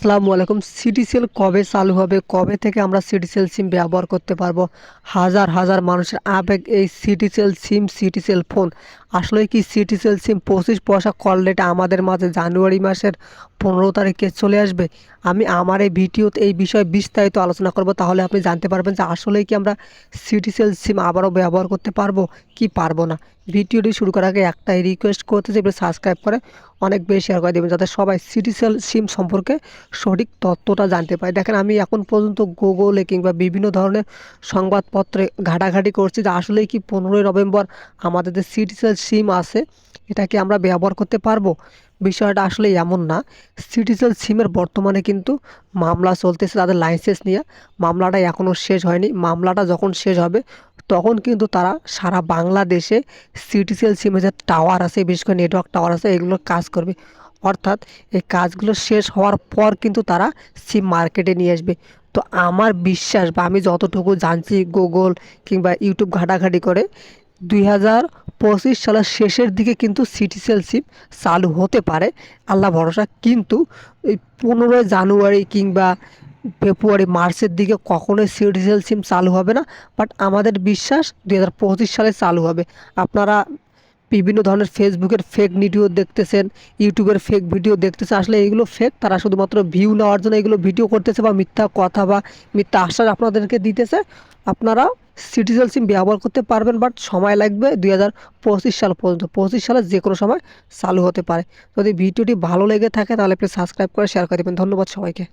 আসসালামু আলাইকুম। সিটিসেল কবে চালু হবে, কবে থেকে আমরা সিটিসেল সিম ব্যবহার করতে পারবো? হাজার হাজার মানুষের আবেগ এই সিটিসেল সিম, সিটিসেল ফোন। আসলে কি সিটিসেল সিম 25 পয়সা কল রেট আমাদের মাঝে জানুয়ারি মাসের 15 তারিখে চলে আসবে? আমি আমার এই ভিডিওতে এই বিষয়ে বিস্তারিত আলোচনা করব, তাহলে আপনি জানতে পারবেন যে আসলেই কি আমরা সিটিসেল সিম আবারও ব্যবহার করতে পারবো কি পারবো না। ভিডিওটি শুরু করার আগে একটাই রিকোয়েস্ট করতে চাই, সাবস্ক্রাইব করে অনেক বেশি শেয়ার করে দেবেন, যাতে সবাই সিটিসেল সিম সম্পর্কে সঠিক তথ্যটা জানতে পারে। দেখেন, আমি এখন পর্যন্ত গুগলে কিংবা বিভিন্ন ধরনের সংবাদপত্রে ঘাটাঘাটি করছি যে আসলেই কি 15ই নভেম্বর আমাদের যে সিটিসেল সিম আছে এটা কি আমরা ব্যবহার করতে পারবো। বিষয়টা আসলে এমন না। সিটিসেল সিমের বর্তমানে কিন্তু মামলা চলতেছে তাদের লাইসেন্স নিয়ে। মামলাটা এখনও শেষ হয়নি। মামলাটা যখন শেষ হবে তখন কিন্তু তারা সারা বাংলাদেশে সিটিসেল সিমের যে টাওয়ার আছে, বিশেষ করে নেটওয়ার্ক টাওয়ার আছে, এগুলোর কাজ করবে। অর্থাৎ এই কাজগুলো শেষ হওয়ার পর কিন্তু তারা সিম মার্কেটে নিয়ে আসবে। তো আমার বিশ্বাস বা আমি যতটুকু জানছি গুগল কিংবা ইউটিউব ঘাটাঘাটি করে, 2025 সালের শেষের দিকে কিন্তু সিটিসেল সিম চালু হতে পারে, আল্লাহ ভরসা। কিন্তু এই 15ই জানুয়ারি কিংবা ফেব্রুয়ারি মার্চের দিকে কখনোই সিটিসেল সিম চালু হবে না। বাট আমাদের বিশ্বাস 2025 সালে চালু হবে। আপনারা বিভিন্ন ধরনের ফেসবুকের ফেক ভিডিও দেখতেছেন, ইউটিউবের ফেক ভিডিও দেখতেছেন। আসলে এগুলো ফেক, তারা শুধুমাত্র ভিউ নেওয়ার জন্য এগুলো ভিডিও করতেছে বা মিথ্যা কথা বা মিথ্যা আশ্বাস আপনাদেরকে দিতেছে। আপনারা সিটিসেল সিম ব্যবহার করতে পারবেন, বাট সময় লাগবে 2025 সাল পর্যন্ত। 25 সালে যে কোনো সময় চালু হতে পারে। যদি ভিডিওটি ভালো লেগে থাকে তাহলে প্লিজ সাবস্ক্রাইব করে শেয়ার করে দেবেন। ধন্যবাদ সবাইকে।